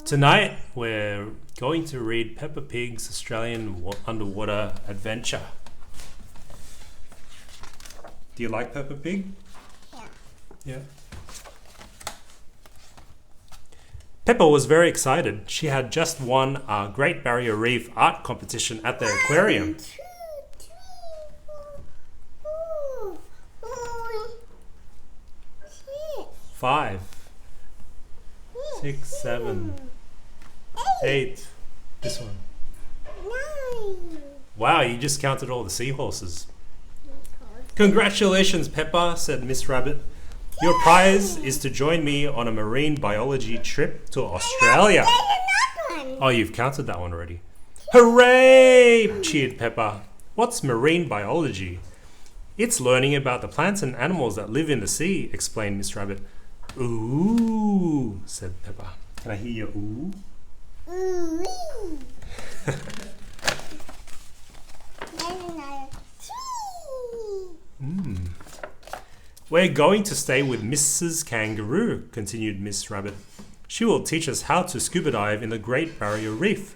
Tonight we're going to read Peppa Pig's Australian Underwater Adventure. Do you like Peppa Pig? Yeah. Peppa was very excited. She had just won a Great Barrier Reef art competition at the aquarium. 5, 6, 7, 8. This one. 9. Wow, you just counted all the seahorses. Congratulations, Peppa, said Miss Rabbit. Your prize is to join me on a marine biology trip to Australia. Oh, you've counted that one already. Hooray! Cheered Peppa. What's marine biology? It's learning about the plants and animals that live in the sea, explained Miss Rabbit. Ooh, said Peppa. Can I hear your ooh? Ooh. We're going to stay with Mrs. Kangaroo, continued Miss Rabbit. She will teach us how to scuba dive in the Great Barrier Reef.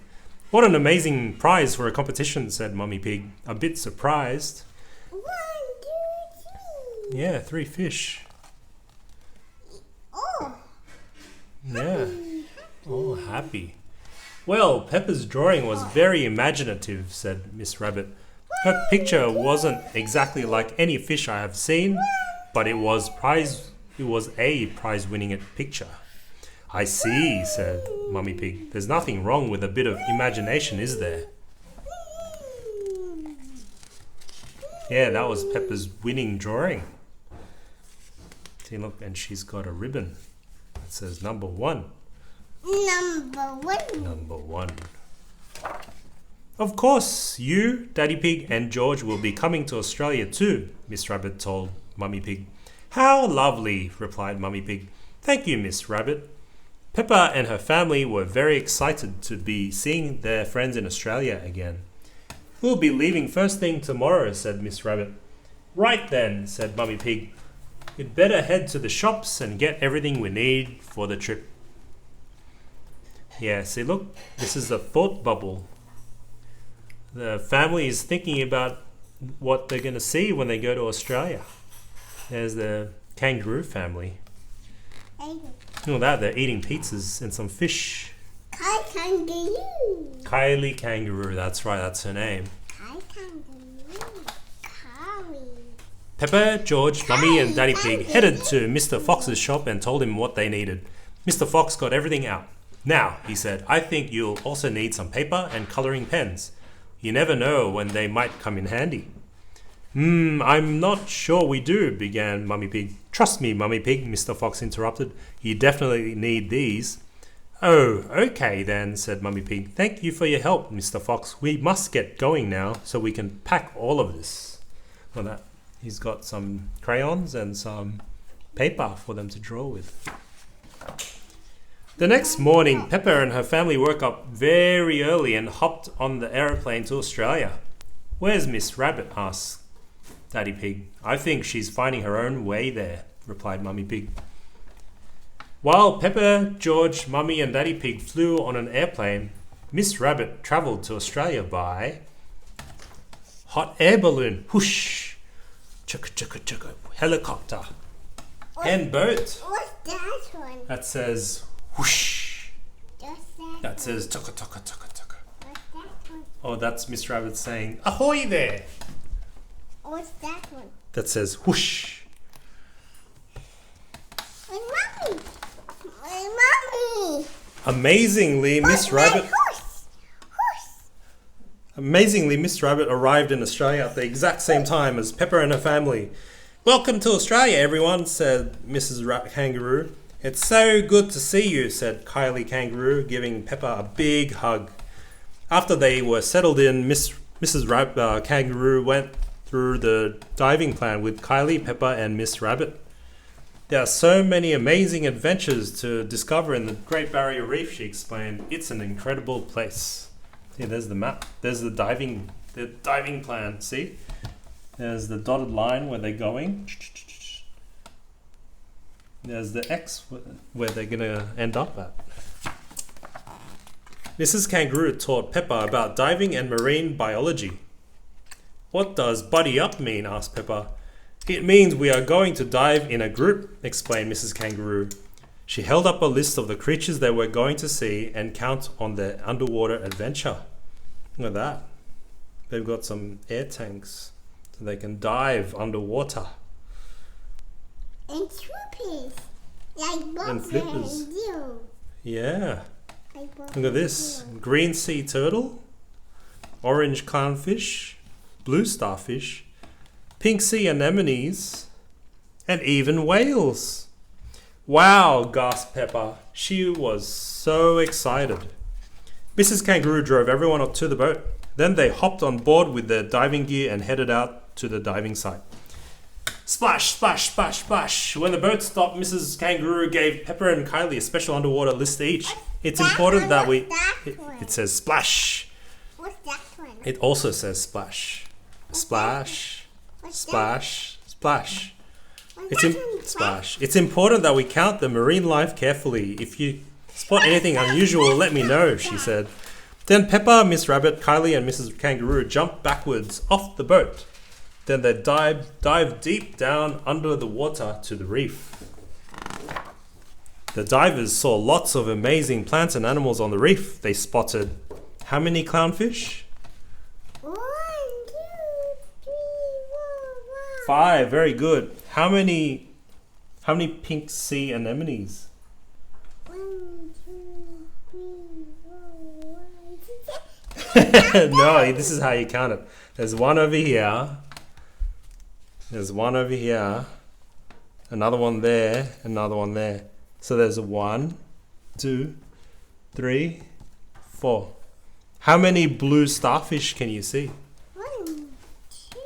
What an amazing prize for a competition, said Mummy Pig, a bit surprised. 1, 2, 3. Yeah, 3 fish. Oh. Yeah. Oh, happy. Well, Peppa's drawing was very imaginative, said Miss Rabbit. Her picture wasn't exactly like any fish I have seen, but it was a prize-winning picture. I see, said Mummy Pig. There's nothing wrong with a bit of imagination, is there? Yeah, that was Peppa's winning drawing. See, look, and she's got a ribbon. It says number 1. Number 1. Of course, you, Daddy Pig, and George will be coming to Australia too, Miss Rabbit told Mummy Pig. How lovely, replied Mummy Pig. Thank you, Miss Rabbit. Peppa and her family were very excited to be seeing their friends in Australia again. We'll be leaving first thing tomorrow, said Miss Rabbit. Right then, said Mummy Pig. We'd better head to the shops and get everything we need for the trip. Yeah, see, look, this is a thought bubble. The family is thinking about what they're going to see when they go to Australia. There's the kangaroo family. Look at that, they're eating pizzas and some fish. Kylie Kangaroo. Kylie Kangaroo, that's right, that's her name. Kylie Kangaroo. Kylie. Peppa, George, Mummy and Daddy Pig headed to Mr. Fox's shop and told him what they needed. Mr. Fox got everything out. Now, he said, I think you'll also need some paper and colouring pens. You never know when they might come in handy. I'm not sure we do, began Mummy Pig. Trust me, Mummy Pig, Mr. Fox interrupted. You definitely need these. Oh, okay then, said Mummy Pig. Thank you for your help, Mr. Fox. We must get going now so we can pack all of this. Well, that he's got some crayons and some paper for them to draw with. The next morning, Peppa and her family woke up very early and hopped on the aeroplane to Australia. Where's Miss Rabbit? Asked Daddy Pig. I think she's finding her own way there, replied Mummy Pig. While Peppa, George, Mummy and Daddy Pig flew on an airplane, Miss Rabbit travelled to Australia by hot air balloon, whoosh, chugga chugga chugga, helicopter, and boat. What's that one? That says whoosh. Just That says tucka tucka tucka tucka. What's that one? Oh, that's Miss Rabbit saying ahoy there. What's that one? That says whoosh. My mommy. My mommy. Amazingly, Miss Rabbit. Horse. Amazingly, Miss Rabbit arrived in Australia at the exact same time as Peppa and her family. Welcome to Australia, everyone, said Mrs. Kangaroo. It's so good to see you, said Kylie Kangaroo, giving Peppa a big hug. After they were settled in, Mrs. Kangaroo went through the diving plan with Kylie, Peppa and Miss Rabbit. There are so many amazing adventures to discover in the Great Barrier Reef, she explained. It's an incredible place. Yeah, there's the map. There's the diving plan, see? There's the dotted line where they're going. There's the X where they're going to end up at. Mrs. Kangaroo taught Peppa about diving and marine biology. What does buddy up mean? Asked Peppa. It means we are going to dive in a group, explained Mrs. Kangaroo. She held up a list of the creatures they were going to see and count on their underwater adventure. Look at that. They've got some air tanks so they can dive underwater. And swoopers. Like Bob And flippers. and you. Yeah. Like Bob Look at this. Green sea turtle, orange clownfish, blue starfish, pink sea anemones, and even whales. Wow, gasped Peppa. She was so excited. Mrs. Kangaroo drove everyone up to the boat. Then they hopped on board with their diving gear and headed out to the diving site. Splash, splash, splash, splash. When the boat stopped, Mrs. Kangaroo gave Peppa and Kylie a special underwater list each. It's important that we... It says splash. What's that one? It also says splash. Splash, splash, splash. Splash. It's important that we count the marine life carefully. If you spot anything unusual, let me know, she said. Then Peppa, Miss Rabbit, Kylie and Mrs. Kangaroo jumped backwards off the boat. Then they dived deep down under the water to the reef. The divers saw lots of amazing plants and animals on the reef. They spotted how many clownfish? 1, 2, 3, 4, 5. Very good. How many pink sea anemones? 1, 2, 3, 4, 1. No, this is how you count it. There's one over here. There's one over here. Another one there. Another one there. So there's a 1, 2, 3, 4. How many blue starfish can you see? 1, 2,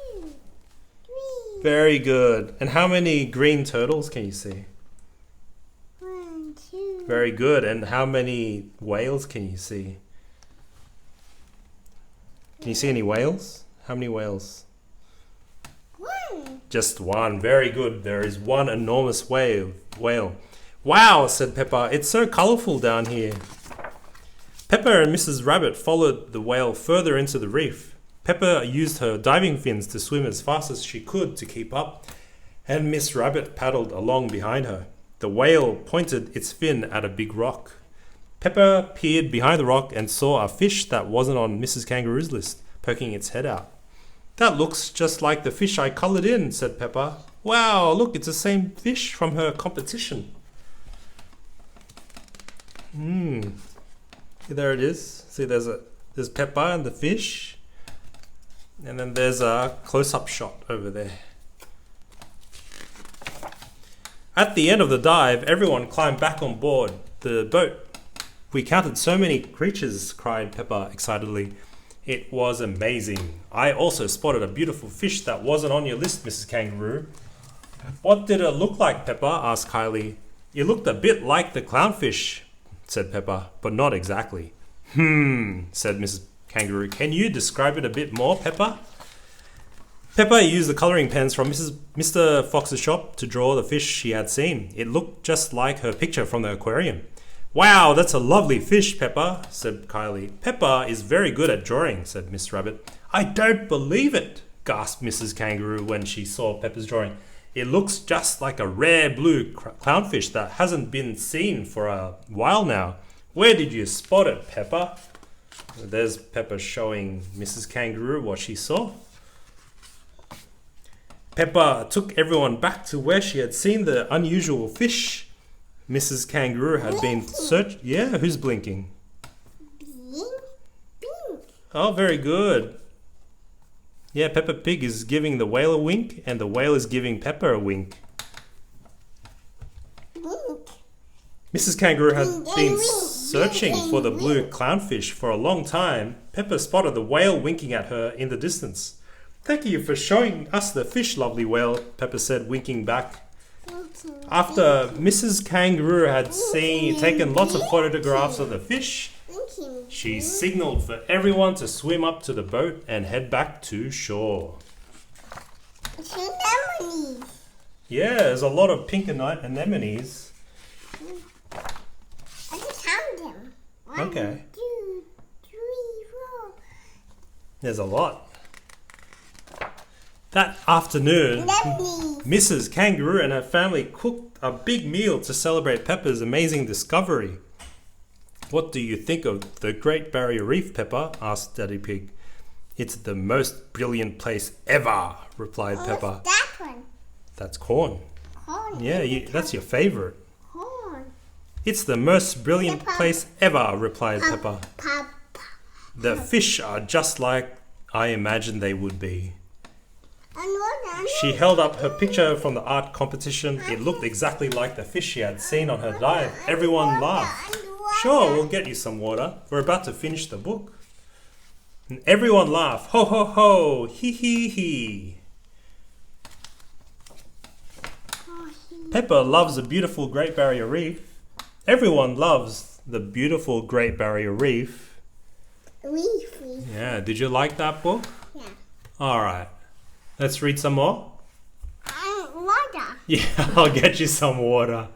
3. Very good. And how many green turtles can you see? 1, 2. Very good. And how many whales can you see? Can you see any whales? How many whales? 1. Just one. Very good. There is one enormous whale. Wow, said Peppa. It's so colourful down here. Peppa and Mrs. Rabbit followed the whale further into the reef. Peppa used her diving fins to swim as fast as she could to keep up, and Miss Rabbit paddled along behind her. The whale pointed its fin at a big rock. Peppa peered behind the rock and saw a fish that wasn't on Mrs. Kangaroo's list, poking its head out. That looks just like the fish I coloured in, said Peppa. Wow, look, it's the same fish from her competition. There it is. See, there's Peppa and the fish. And then there's a close-up shot over there. At the end of the dive, everyone climbed back on board the boat. We counted so many creatures, cried Peppa excitedly. It was amazing. I also spotted a beautiful fish that wasn't on your list, Mrs. Kangaroo. What did it look like, Peppa? Asked Kylie. It looked a bit like the clownfish, said Peppa, but not exactly. Said Mrs. Kangaroo. Can you describe it a bit more, Peppa? Peppa used the colouring pens from Mr. Fox's shop to draw the fish she had seen. It looked just like her picture from the aquarium. Wow, that's a lovely fish, Peppa, said Kylie. Peppa is very good at drawing, said Miss Rabbit. I don't believe it, gasped Mrs. Kangaroo when she saw Peppa's drawing. It looks just like a rare blue clownfish that hasn't been seen for a while now. Where did you spot it, Peppa? There's Peppa showing Mrs. Kangaroo what she saw. Peppa took everyone back to where she had seen the unusual fish. Mrs. Kangaroo had been searching. Yeah, who's blinking? Blink. Oh, very good. Yeah, Peppa Pig is giving the whale a wink, and the whale is giving Peppa a wink. Blink. Mrs. Kangaroo had been searching for the blue clownfish for a long time. Peppa spotted the whale winking at her in the distance. Thank you for showing us the fish, lovely whale, Peppa said, winking back. After Mrs. Kangaroo had taken lots of photographs of the fish, she signaled for everyone to swim up to the boat and head back to shore. Anemones. Yeah, there's a lot of pink anemones. I just found them. 1, Okay. 2, There's a lot. That afternoon, Lovely. Mrs. Kangaroo and her family cooked a big meal to celebrate Peppa's amazing discovery. What do you think of the Great Barrier Reef, Peppa? Asked Daddy Pig. It's the most brilliant place ever, replied Peppa. That one. That's corn. Corn. Yeah, that's your favorite. Corn. It's the most brilliant Peppa. place ever, replied Peppa. Papa. The fish are just like I imagined they would be. She held up her picture from the art competition. It looked exactly like the fish she had seen on her dive. Everyone laughed. Sure, we'll get you some water. We're about to finish the book. And everyone laughed. Ho ho ho! Hee hee hee! Peppa loves the beautiful Great Barrier Reef. Everyone loves the beautiful Great Barrier Reef. Reef. Yeah, did you like that book? Yeah. Alright. Let's read some more. Water. Yeah, I'll get you some water.